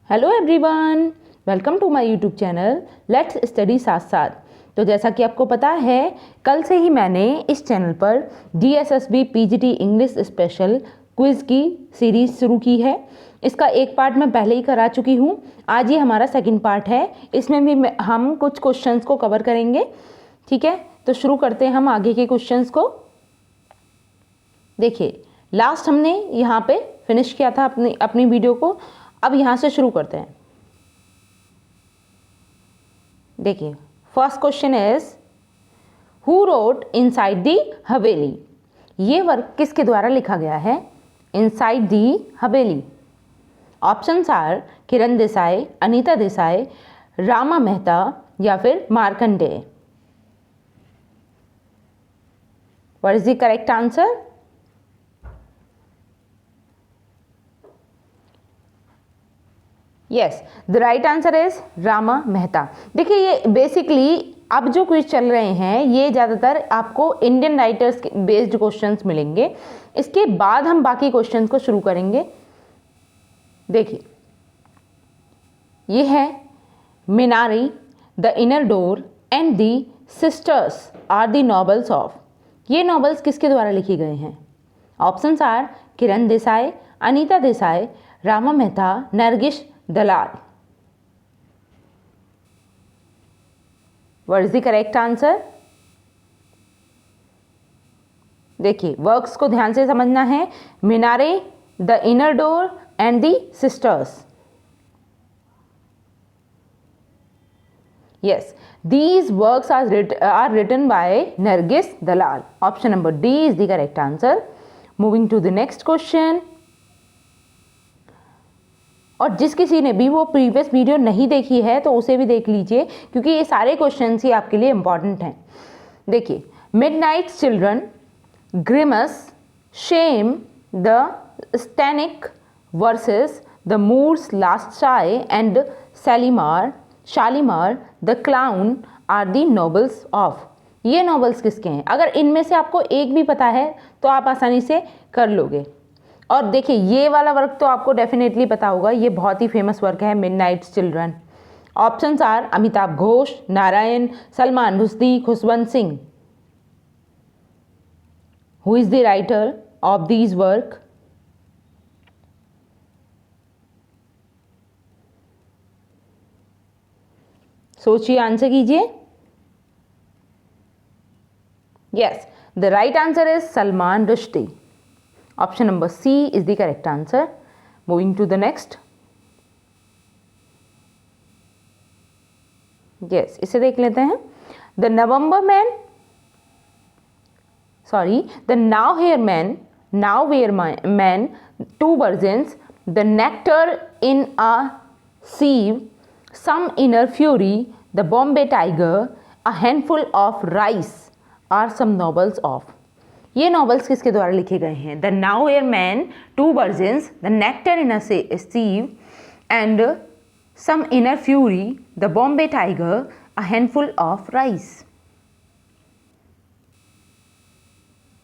Hello everyone, welcome to my YouTube channel let's study साथ साथ। तो जैसा कि आपको पता है, कल से ही मैंने इस चैनल पर DSSB PGT English special quiz की सीरीज़ शुरू की है। इसका एक पार्ट मैं पहले ही करा चुकी हूँ। आज ये हमारा सेकंड पार्ट है। इसमें भी हम कुछ क्वेश्चंस को कवर करेंगे। ठीक है, तो शुरू करते हैं हम आगे के क्वेश्चंस को। देखिए, लास्ट हमने यहाँ पे फिनिश किया था अपनी वीडियो को। अब यहाँ से शुरू करते हैं। देखिए, first question is who wrote inside the हवेली। ये वर्क किसके द्वारा लिखा गया है? Inside the Haveli. Options are Kiran Desai, Anita Desai, Rama Mehta या फिर Markandaya. What is the correct answer? Yes, the right answer is Rama Mehta. देखिए, ये बेसिकली अब जो क्विज चल रहे हैं ये ज़्यादातर आपको इंडियन राइटर्स बेस्ड क्वेश्चंस मिलेंगे। इसके बाद हम बाकी क्वेश्चंस को शुरू करेंगे। देखिए, ये है मिनारी, the inner door and the sisters are the novels of. ये नॉवेल्स किसके द्वारा लिखे गए हैं? Options are Kiran Desai, Anita Desai, Rama Mehta, Nargis Dalal. What is the correct answer? देखिए, वर्क्स को ध्यान से समझना है। मिनारे, the inner door and the sisters. Yes, these works are written by Nargis Dalal. Option number D is the correct answer. Moving to the next question. और जिस किसी ने भी वो प्रीवियस वीडियो नहीं देखी है तो उसे भी देख लीजिए, क्योंकि ये सारे क्वेश्चंस ही आपके लिए इंपॉर्टेंट हैं। देखिए, midnight children, Grimus, shame, the satanic verses the moors last sigh and Shalimar the clown are the novels of. ये नॉवेल्स किसके हैं? अगर इनमें से आपको एक भी पता है तो आप आसानी से कर लोगे। और देखिए, ये वाला वर्क तो आपको डेफिनेटली पता होगा, ये बहुत ही फेमस वर्क है, midnight children. Options are Amitav Ghosh, Narayan, Salman Rushdie, Khushwant Singh. Who is the writer of these work? सोचिए, आंसर कीजिए। Yes, the right answer is Salman Rushdie. Option number C is the correct answer. Moving to the next. Yes, इसे देख लेते हैं। The November Man, sorry, the Now Here Man, Now Where Man, two versions, the nectar in a sieve, some inner fury, the Bombay Tiger, a handful of rice are some novels of. ये novels किसके द्वारा लिखे गए हैं? The nowhere man, two virgins, the nectar in a sieve and some inner fury, the Bombay tiger, a handful of rice.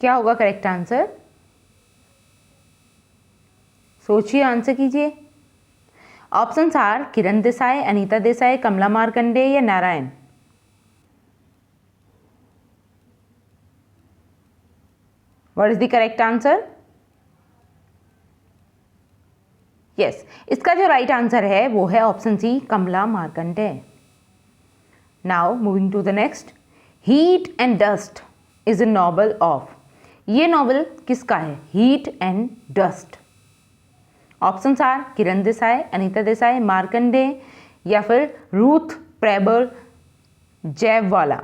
क्या होगा correct answer? सोचिए, answer कीजिए। ऑप्शंस आर किरण देसाई, अनीता देसाई, कमला मार्कंडे या Narayan. What is the correct answer? Yes, इसका जो right answer है वो है option C, Kamala Markandaya. Now moving to the next. Heat and dust is a novel of. ये नॉवल किसका है? Heat and dust. Options are Kiran Desai, Anita Desai, Markandaya या फिर रूथ प्रेबर जयवाला।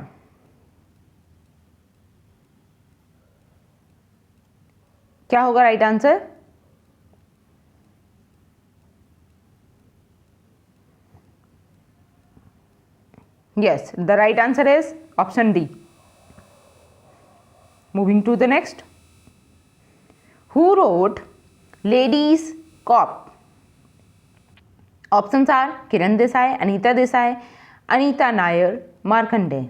क्या होगा right answer? Yes, the right answer is option D. Moving to the next. Who wrote ladies coupe. Options are Kiran Desai, Anita Desai, Anita Nair, Markandaya.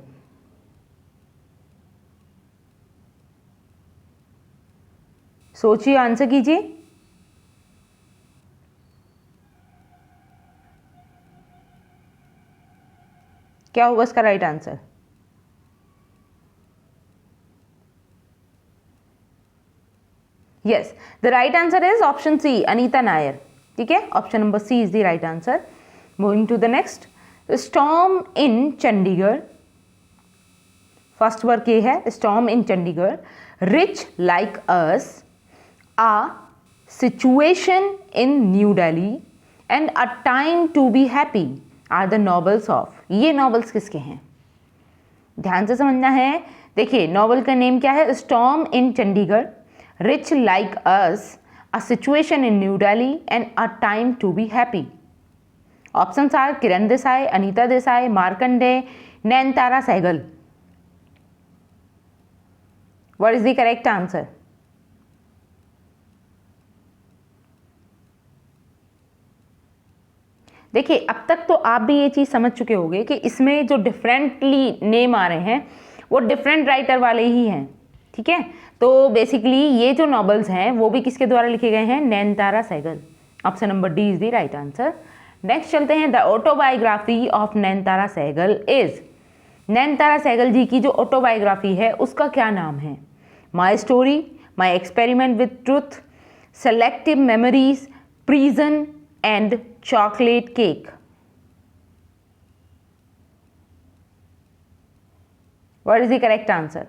सोचिए, answer कीजिए। क्या होगा इसका right answer? Yes, the right answer is option C, Anita Nair. ठीक है, option number C is the right answer. Moving to the next, storm in Chandigarh. First work ये है, storm in Chandigarh, rich like us, a situation in new Delhi and a time to be happy are the novels of. ये novels किसके हैं? ध्यान से समझना है। देखिए, नॉवेल का नेम क्या है? Storm in Chandigarh, rich like us, a situation in new Delhi and a time to be happy. Options are Kiran Desai, Anita Desai, Markandaya, Nayantara Sahgal. What is the correct answer? देखिए, अब तक तो आप भी ये चीज़ समझ चुके होंगे कि इसमें जो डिफरेंटली नेम आ रहे हैं वो डिफरेंट राइटर वाले ही हैं। ठीक है, तो बेसिकली ये जो नॉवेल्स हैं वो भी किसके द्वारा लिखे गए हैं? Nayantara Sahgal. Option number D is the right answer. Next चलते हैं, the autobiography of Nayantara Sahgal is. Nayantara Sahgal ji की जो ऑटोबायोग्राफी है उसका क्या नाम है? My story, my experiment with truth, selective memories, prison and chocolate cake. What is the correct answer?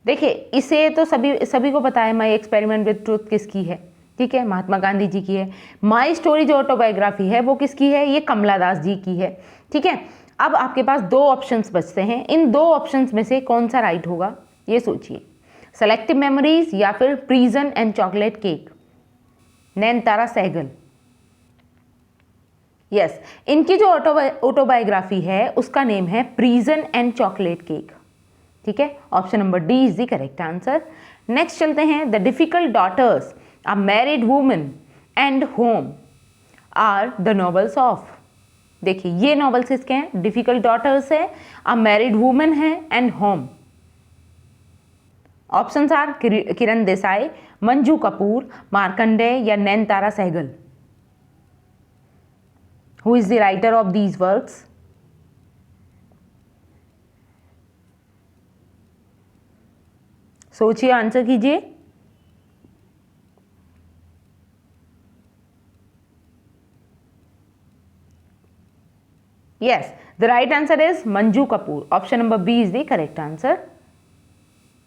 देखिए, इसे तो सभी को पता है, माई एक्सपेरिमेंट विथ ट्रूथ किसकी है? ठीक है, महात्मा गांधी जी की है। माई स्टोरी जो ऑटोबायोग्राफी है वो किसकी है? ये कमला दास जी की है। ठीक है, अब आपके पास दो ऑप्शंस बचते हैं, इन दो ऑप्शंस में से कौन सा राइट होगा ये सोचिए, सेलेक्टिव मेमोरीज या फिर prison and chocolate cake. Nayantara Sahgal, yes, इनकी जो ऑटोबायोग्राफी है उसका नेम है प्रिजन एंड चॉकलेट केक। ठीक है, option number D is the correct answer. Next चलते हैं, the difficult daughters, a married woman and home are the novels of. देखिए, ये नॉवेल्स किसके हैं? डिफिकल्ट डॉटर्स है, अ मैरिड वुमन है and home. Options are Kiran Desai, Manju Kapur, Markandaya या Nayantara Sahgal. Who is the writer of these works? सोचिए, आंसर कीजिए। Yes, the right answer is Manju Kapoor. Option number B is the correct answer.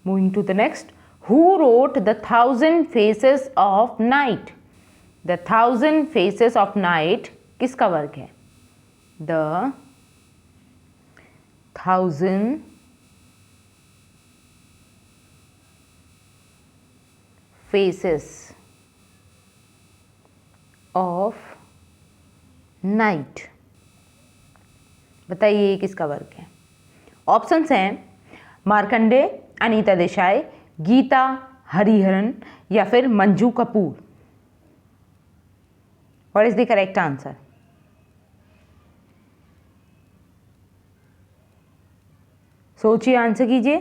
Moving to the next, who wrote The Thousand Faces of Night? The Thousand Faces of Night किसका work है? The Thousand Faces of Night, बताइए ये किसका work है? Options हैं मार्कंडेय, अनीता देसाई, गीता हरिहरन या फिर Manju Kapur. What is the correct answer? सोचिए, आंसर कीजिए,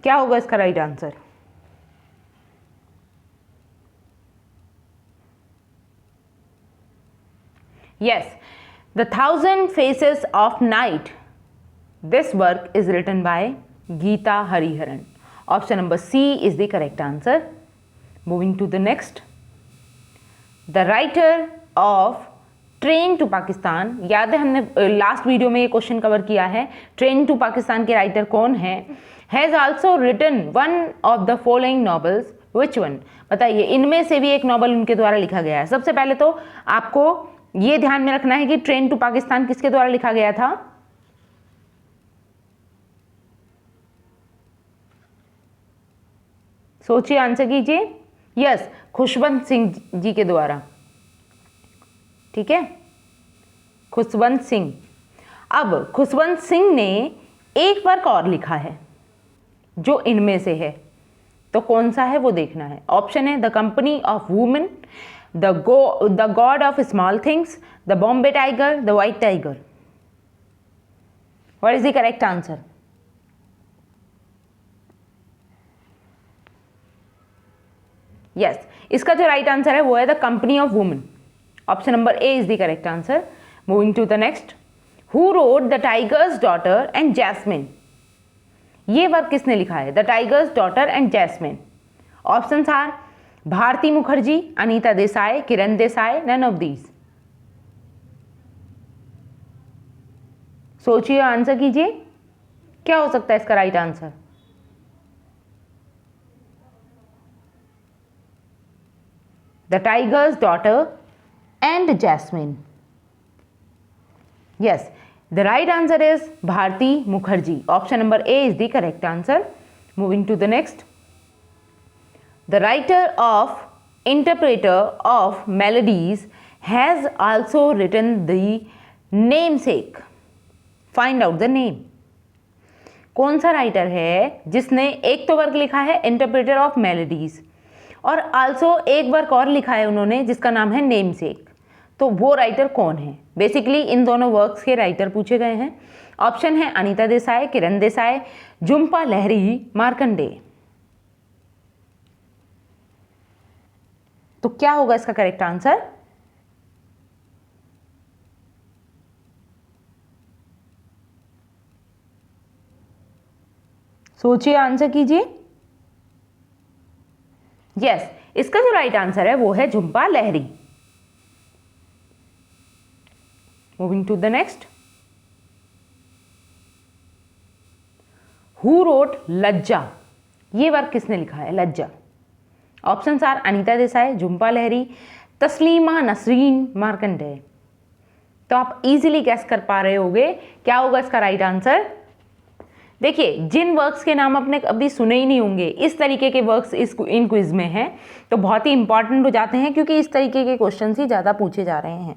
क्या होगा इसका right answer? Yes, the thousand faces of night, this work is written by Githa Hariharan. Option number C is the correct answer. Moving to the next, the writer of train to Pakistan, याद है हमने last video में ये question cover किया है, train to Pakistan के writer कौन है? Has also written one of the following novels, which one? बताइए, इनमें से भी एक नॉवल उनके द्वारा लिखा गया है। सबसे पहले तो आपको ये ध्यान में रखना है कि ट्रेन टू पाकिस्तान किसके द्वारा लिखा गया था? सोचिए, आंसर कीजिए। यस, खुशवंत सिंह जी के द्वारा। ठीक है, खुशवंत सिंह। अब खुशवंत सिंह ने एक वर्क और लिखा है जो इनमें से है, तो कौन सा है वो देखना है। ऑप्शन है the company of women, the god of small things, the Bombay tiger, the white tiger. What is the correct answer? Yes, इसका जो राइट आंसर है वो है the company of women. Option number A is the correct answer. Moving to the next, who wrote the tiger's daughter and Jasmine? ये work किसने लिखा है, the tiger's daughter and Jasmine? Option are Bharati Mukherjee, Anita Desai, Kiran Desai, none of these. सोचिए, answer कीजिए, क्या हो सकता है इसका right answer? The tiger's daughter and Jasmine. Yes, the right answer is Bharati Mukherjee. Option number A is the correct answer. Moving to the next, the writer of interpreter of melodies has also written the namesake. Find out the name. कौन सा writer है जिसने एक तो work लिखा है interpreter of melodies और also एक वर्क और लिखा है उन्होंने जिसका नाम है नेमसेक? तो वो राइटर कौन है? बेसिकली इन दोनों वर्क्स के राइटर पूछे गए हैं। ऑप्शन है अनीता देसाई, किरण देसाई, झुंपा लहरी, मार्कंडे। तो क्या होगा इसका करेक्ट आंसर? सोचिए, आंसर कीजिए। यस, इसका जो राइट आंसर है वो है Jhumpa Lahiri. Moving to the next, who wrote Lajja? ये वर्क किसने लिखा है, लज्जा? Option are Anita Desai, Jhumpa Lahiri, Taslima Nasrin, Markandaya. तो आप इजीली गैस कर पा रहे होंगे क्या होगा इसका राइट आंसर। देखिए, जिन वर्क्स के नाम आपने अभी सुने ही नहीं होंगे, इस तरीके के वर्क्स इन क्विज में हैं तो बहुत ही इंपॉर्टेंट हो जाते हैं क्योंकि इस तरीके के क्वेश्चन ही ज़्यादा पूछे जा रहे हैं।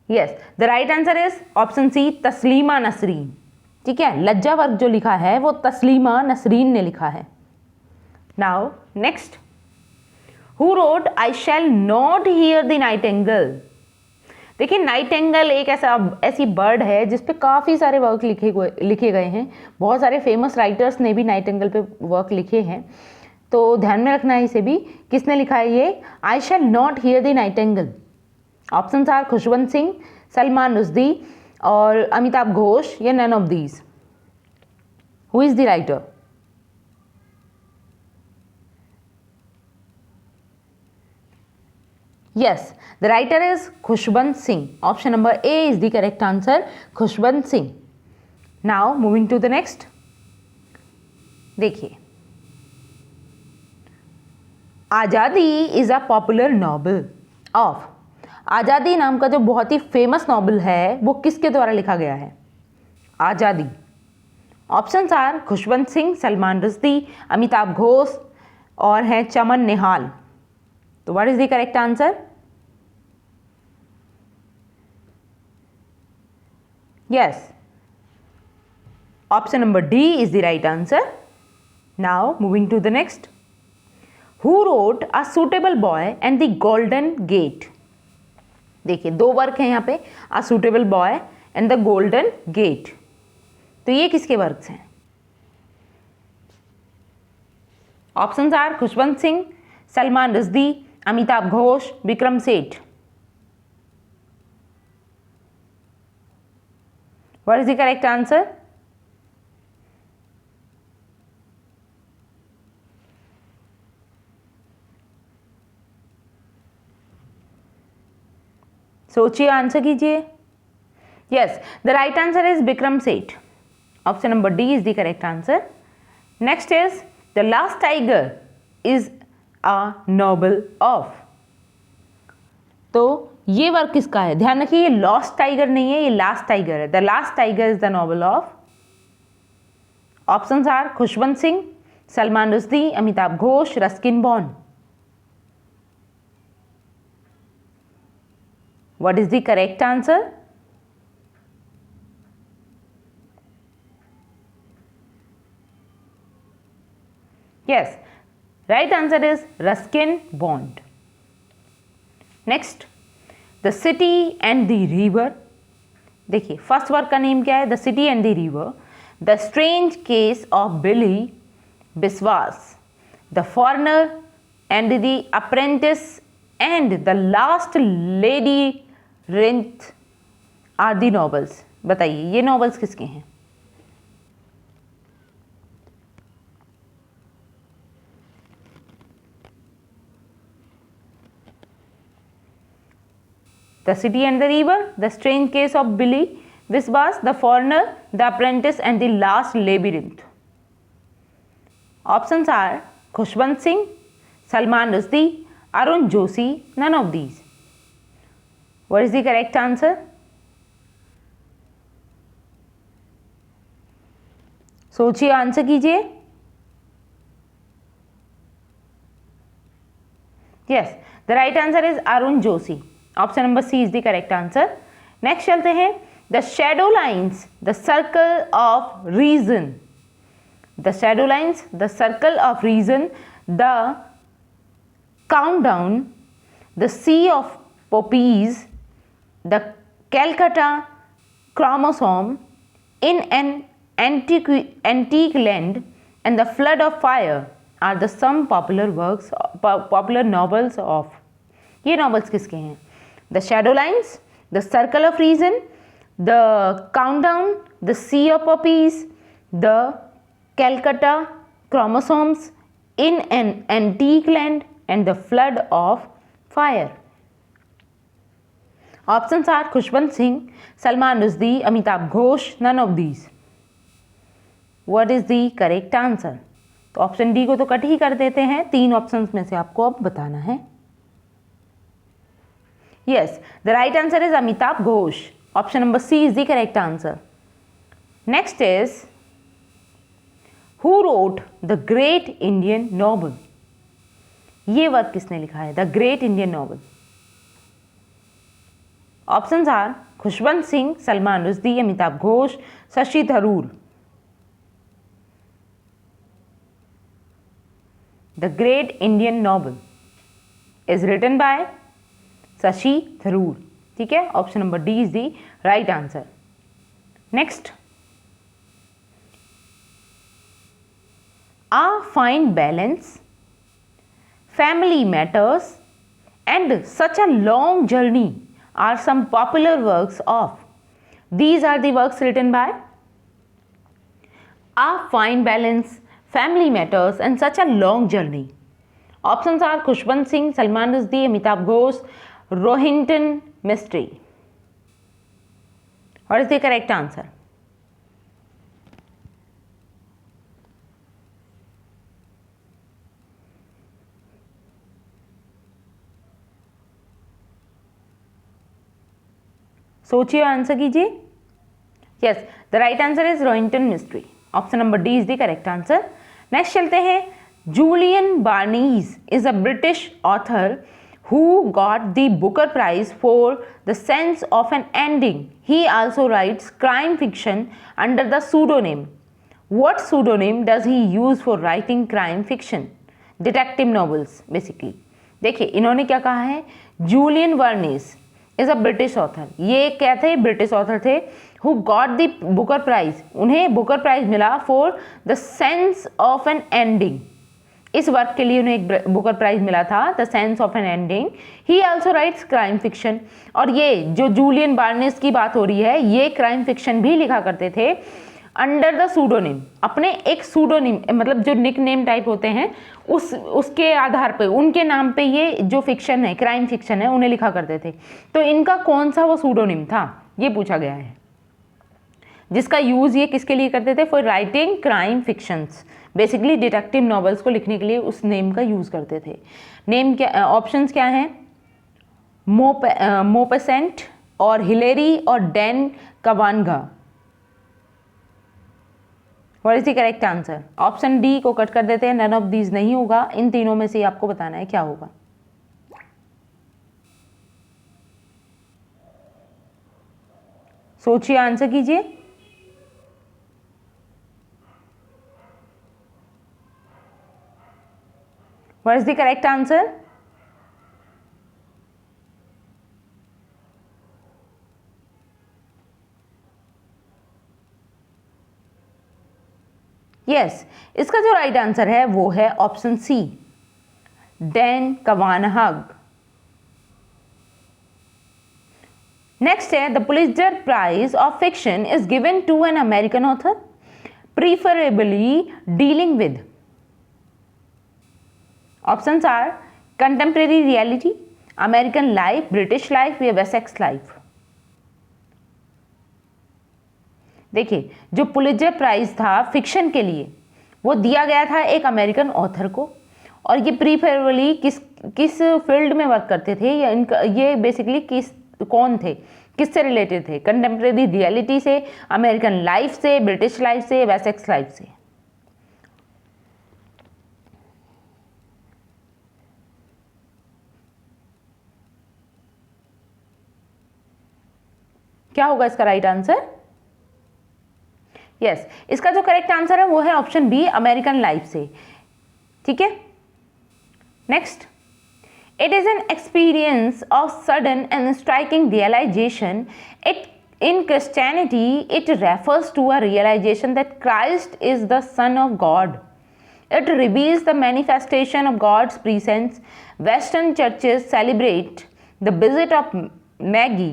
Yes, the right answer is option C, Taslima Nasrin. ठीक है, लज्जा वर्क जो लिखा है वो तस्लीमा नसरीन ने लिखा है। Now next, who road I shall not hear the Nightingale? देखिए, नाइटिंगेल एक ऐसी बर्ड है जिस पे काफ़ी सारे वर्क लिखे गए हैं। बहुत सारे फेमस राइटर्स ने भी नाइटिंगेल पे वर्क लिखे हैं, तो ध्यान में रखना है इसे भी। किसने लिखा है ये, I shall not hear the nightingale? Option are Khushwant Singh, Salman Rushdie और अमिताभ घोष, या none of these. Who is the writer? Yes, the writer is Khushwant Singh. Option number A is the correct answer, Khushwant Singh. Now moving to the next. देखिए, आज़ादी is a popular novel of. आज़ादी नाम का जो बहुत ही famous novel है वो किसके द्वारा लिखा गया है, आज़ादी? ऑप्शंस आर खुशवंत सिंह, सलमान रुश्दी, अमिताभ घोष और हैं चमन निहाल। तो what is the correct answer? Yes, option number D is the right answer. Now moving to the next, who wrote a suitable boy and the golden gate? देखिए, दो वर्क हैं यहाँ पे, a suitable boy and the golden gate. तो ये किसके works हैं? Options are Khushwant Singh, Salman Rushdie, Amitabh Ghosh, Vikram Seth. What is the correct answer? सोचिए, आंसर कीजिए। Yes, the right answer is Vikram Seth. Option number D is the correct answer. Next is the last tiger is a novel of. तो ये work किसका है? ध्यान रखिए, ये लॉस्ट टाइगर नहीं है, ये लास्ट टाइगर है। The last tiger is the novel of. Options are Khushwant Singh, Salman Rushdie, Amitabh Ghosh, Ruskin Bond. What is the correct answer? Yes, right answer is Ruskin Bond. Next, the city and the river. देखिए, first work का name क्या है? The city and the river, the strange case of Billy Biswas, the foreigner and the apprentice and the last labyrinth are the novels. बताइए ये novels किसके हैं? The city and the river, the strange case of Billy Biswas, the foreigner, the apprentice and the last labyrinth. Options are Khushwant Singh, Salman Rushdie, Arun Joshi, none of these. What is the correct answer? सोचिए, answer कीजिए। Yes, the right answer is Arun Joshi. Option number C is the correct answer. Next चलते हैं, the shadow lines, the circle of reason. The shadow lines, the circle of reason, the countdown, the sea of poppies, the Calcutta chromosome, in an antique land, and the flood of fire are the some popular novels of. ये novels किसके हैं? The shadow lines, the circle of reason, the countdown, the sea of poppies, the Calcutta chromosomes, in an antique land, and the flood of fire. Options are Khushwant Singh, Salman Rushdie, Amitabh Ghosh, none of these. What is the correct answer? तो option D को तो cut ही कर देते हैं, 3 options में से आपको अब बताना है। Yes, the right answer is Amitabh Ghosh. Option number C is the correct answer. Next is, who wrote the Great Indian Novel? ये वर्क किसने लिखा है? The great Indian novel. Options are Khushwant Singh, Salman Rushdie, Amitabh Ghosh, Shashi Tharoor. The great Indian novel is written by Shashi Tharoor. ठीक है, option number D is the right answer. Next, a fine balance, family matters, and such a long journey are some popular works of. These are the works written by. A fine balance, family matters, and such a long journey. Options are Khushwant Singh, Salman Rushdie, Amitabh Ghosh, Rohinton Mistry. What is the correct answer? सोचिए, answer कीजिए। Yes, the right answer is Rohinton Mistry. Option number D is the correct answer. Next चलते हैं, Julian Barnes is a British author who got the Booker prize for the sense of an ending. He also writes crime fiction under the pseudonym. What pseudonym does he use for writing crime fiction? Detective novels basically. देखिए इन्होंने क्या कहा है, Julian Barnes is a British author. ये क्या थे? British author थे who got the Booker prize. उन्हें बुकर प्राइज मिला for the sense of an ending. इस वर्क के लिए उन्हें एक बुकर प्राइज मिला था, the sense of an ending. He also writes crime fiction. और ये जो जूलियन बार्नीज की बात हो रही है, ये क्राइम फिक्शन भी लिखा करते थे अंडर द सूडोनिम, अपने एक सूडोनिम, मतलब जो निक नेम टाइप होते हैं उसके आधार पे, उनके नाम पे ये जो फिक्शन है, क्राइम फिक्शन है, उन्हें लिखा करते थे। तो इनका कौन सा वो सूडोनिम था, ये पूछा गया है, जिसका यूज़ ये किसके लिए करते थे? For writing crime fictions. Basically detective novels को लिखने के लिए उस नेम का यूज़ करते थे। नेम क्या, ऑप्शंस क्या हैं? मोपेसेंट और हिलेरी और Dan Kavanagh. What is the correct answer? Option D को कट कर देते हैं, नन ऑफ दीज नहीं होगा। इन तीनों में से आपको बताना है क्या होगा। सोचिए, आंसर कीजिए। What is the correct answer? Yes, इसका जो राइट आंसर है वो है option C, Dan Kavanagh. Next है the Pulitzer prize of fiction is given to an American author preferably dealing with. Options are contemporary reality, American life, British life या Wessex life. देखिए जो Pulitzer prize था fiction के लिए वो दिया गया था एक अमेरिकन ऑथर को, और ये प्रीफरेबली किस फील्ड में वर्क करते थे या इनका ये बेसिकली कौन थे, किससे रिलेटेड थे, कंटेम्प्रेरी रियलिटी से, अमेरिकन लाइफ से, ब्रिटिश लाइफ से, वेसेक्स लाइफ से. क्या होगा इसका राइट आंसर? यस, इसका जो करेक्ट आंसर है वो है ऑप्शन बी, अमेरिकन लाइफ से. ठीक है, next. It is an experience of sudden and striking realization. In Christianity, it refers to a realization that Christ is the Son of God. It reveals the manifestation of God's presence. Western churches celebrate the visit of Magi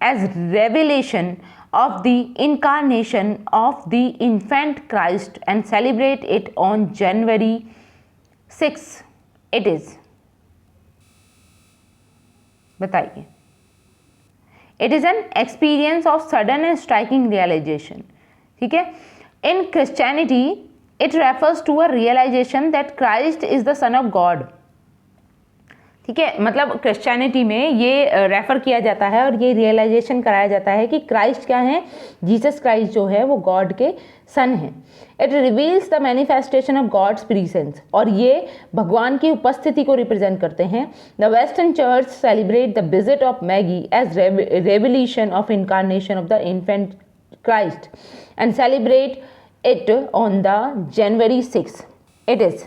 as revelation of the incarnation of the infant Christ and celebrate it on January 6. It is. बताइए. It is an experience of sudden and striking realisation. ठीक है, in Christianity it refers to a realisation that Christ is the son of God. ठीक है, मतलब Christianity में ये refer किया जाता है और ये रियलाइजेशन कराया जाता है कि क्राइस्ट क्या है, जीसस क्राइस्ट जो है वो गॉड के सन है. It reveals the manifestation of God's presence, और ये भगवान की उपस्थिति को रिप्रेजेंट करते हैं. The western church celebrate the visit of Magi as revelation of incarnation of the infant Christ and celebrate it on the January 6. It is.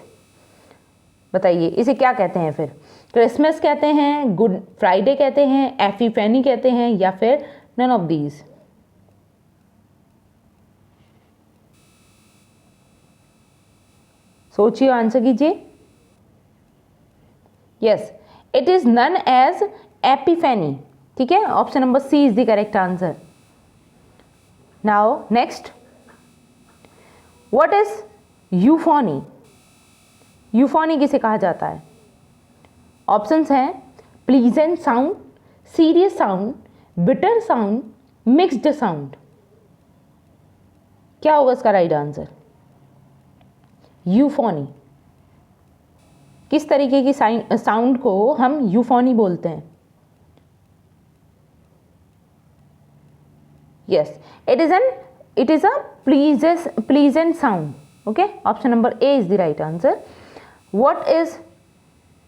बताइए इसे क्या कहते हैं फिर? क्रिसमस कहते हैं, गुड फ्राइडे कहते हैं, एपिफैनी कहते हैं, या फिर नन ऑफ दीज? सोचिए, आंसर कीजिए. Yes, it is none as epiphany. ठीक है, option number C is the correct answer. Now next, what is euphony? Euphony किसे कहा जाता है? ऑप्शंस हैं pleasant sound, serious sound, bitter sound, mixed sound. क्या होगा इसका राइट आंसर? यूफोनी. किस तरीके की साउंड को हम यूफोनी बोलते हैं? Yes, it is a pleasant sound. Okay, option number A is the right answer. What is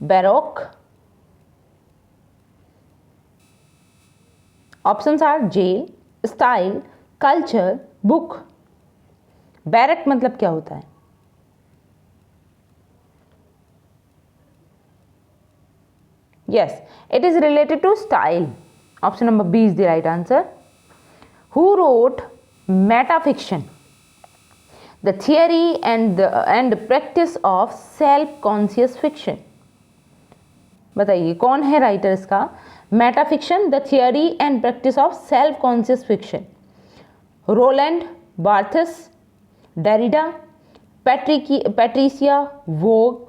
baroque? Options are jail, style, culture, book. baroque मतलब क्या होता है? Yes, it is related to style. Option number B is the right answer. Who wrote metafiction? The theory and practice of self-conscious fiction. बताइए कौन है writer इसका? Metafiction, the theory and practice of self conscious fiction. Roland Barthes, Derrida, Patricia Waugh,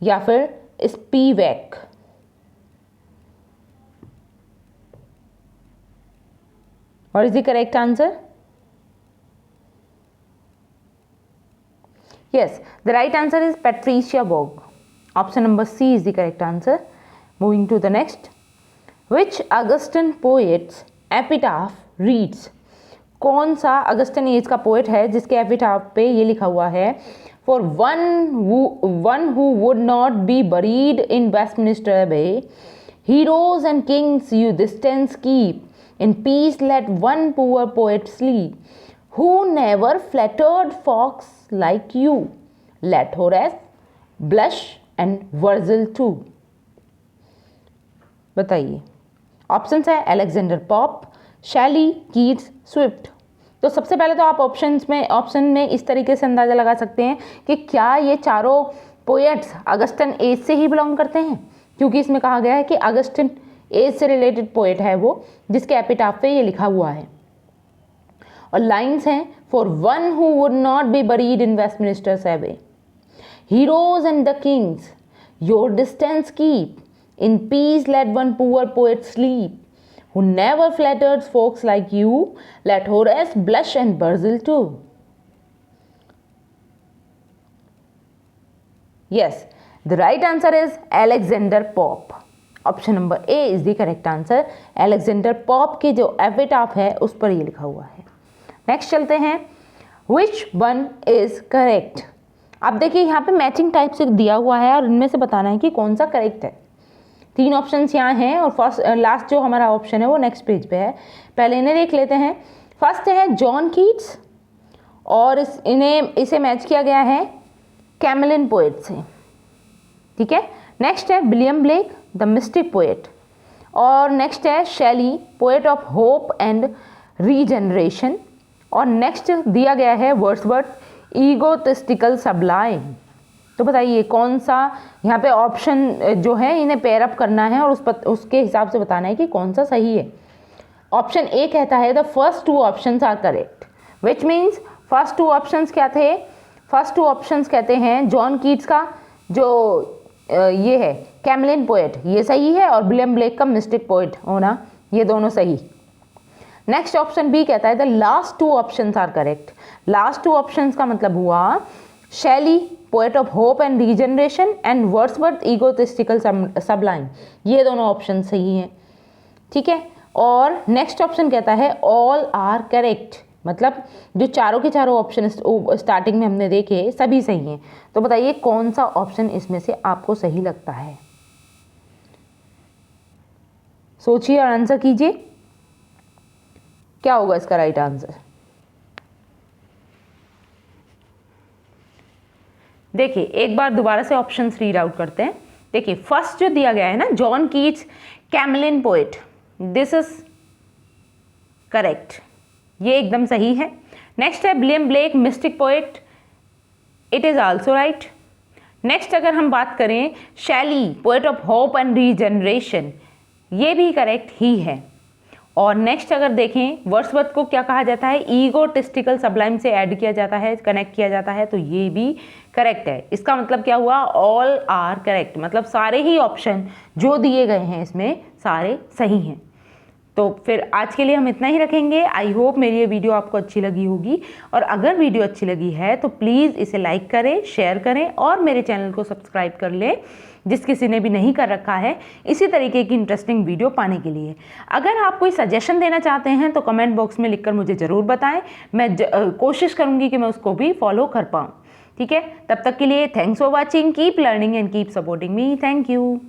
या फिर Spivak? What is the correct answer? Yes, the right answer is Patricia Waugh. Option number C is the correct answer. Moving to the next. Which Augustan poet's epitaph reads? कौन सा Augustan as का poet है जिसके epitaph पे ये लिखा हुआ है? For one who would not be buried in Westminster Abbey, heroes and kings you distance keep. In peace let one poor poet sleep, who never flattered folks like you. Let Horace blush and Virgil too. बताइए. Options है Alexander Pope, शैली, Keats, Swift. तो सबसे पहले तो आप option में इस तरीके से अंदाज़ा लगा सकते हैं कि क्या ये चारों पोएट्स अगस्टन एज से ही बिलोंग करते हैं, क्योंकि इसमें कहा गया है कि अगस्टन एज से रिलेटेड पोएट है वो, जिसके एपिटाफ पे ये लिखा हुआ है। और लाइन्स हैं, for one who would not be buried in Westminster Abbey, heroes and the kings your distance keep, in peace let one poor poet sleep, who never flattered folks like you, let Horace blush and Virgil too. Yes, the right answer is Alexander Pope. Option number A is the correct answer. Alexander Pope के जो epitaph है उस पर ये लिखा हुआ है। Next चलते हैं, Which one is correct? अब देखिए यहाँ पे मैचिंग टाइप से दिया हुआ है और इनमें से बताना है कि कौन सा करेक्ट है। 3 ऑप्शंस यहाँ हैं और फर्स्ट लास्ट जो हमारा ऑप्शन है वो नेक्स्ट पेज पे है। पहले इन्हें देख लेते हैं। फर्स्ट है जॉन कीट्स और इसे मैच किया गया है कैमलिन पोएट से, ठीक है। नेक्स्ट है William Blake the mystic poet, और नेक्स्ट है Shelley poet of hope and regeneration, और नेक्स्ट दिया गया है वर्ड्सवर्थ ईगोटिस्टिकल सबलाइम। तो बताइए कौन सा यहाँ पे ऑप्शन जो है इन्हें पेयर अप करना है और उसके हिसाब से बताना है कि कौन सा सही है। ऑप्शन ए कहता है the first 2 options are correct, which means first 2 options क्या थे? फर्स्ट 2 ऑप्शंस कहते हैं जॉन कीट्स का जो ये है कैमलिन पोएट, ये सही है, और विलियम ब्लेक का मिस्टिक पोएट होना, ये दोनों सही। नेक्स्ट ऑप्शन बी कहता है the last 2 options are correct. Last 2 options का मतलब हुआ Shelley poet of hope and regeneration and Wordsworth egotistical sublime, ये दोनों ऑप्शन सही हैं, ठीक है। और नेक्स्ट ऑप्शन कहता है ऑल आर करेक्ट, मतलब जो चारों के चारों ऑप्शन स्टार्टिंग में हमने देखे सभी सही हैं। तो बताइए कौन सा ऑप्शन इसमें से आपको सही लगता है? सोचिए और आंसर कीजिए, क्या होगा इसका राइट आंसर? देखिए एक बार दोबारा से ऑप्शंस रीड आउट करते हैं। देखिए फर्स्ट जो दिया गया है ना, John Keats chameleon poet, this is correct, ये एकदम सही है। नेक्स्ट है William Blake mystic poet, it is also right. Next अगर हम बात करें Shelley poet of hope and regeneration, ये भी करेक्ट ही है। और नेक्स्ट अगर देखें वर्ड्सवर्थ को क्या कहा जाता है, ईगोटिस्टिकल सबलाइम से ऐड किया जाता है, कनेक्ट किया जाता है, तो ये भी करेक्ट है। इसका मतलब क्या हुआ, ऑल आर करेक्ट, मतलब सारे ही ऑप्शन जो दिए गए हैं इसमें सारे सही हैं। तो फिर आज के लिए हम इतना ही रखेंगे। आई होप मेरी ये वीडियो आपको अच्छी लगी होगी, और अगर वीडियो अच्छी लगी है तो प्लीज़ इसे लाइक करें, शेयर करें और मेरे चैनल को सब्सक्राइब कर लें जिस किसी ने भी नहीं कर रखा है, इसी तरीके की इंटरेस्टिंग वीडियो पाने के लिए। अगर आप कोई सजेशन देना चाहते हैं तो कमेंट बॉक्स में लिखकर मुझे ज़रूर बताएं, मैं कोशिश करूँगी कि मैं उसको भी फॉलो कर पाऊँ, ठीक है। तब तक के लिए thanks for watching, keep learning and keep supporting me, thank you.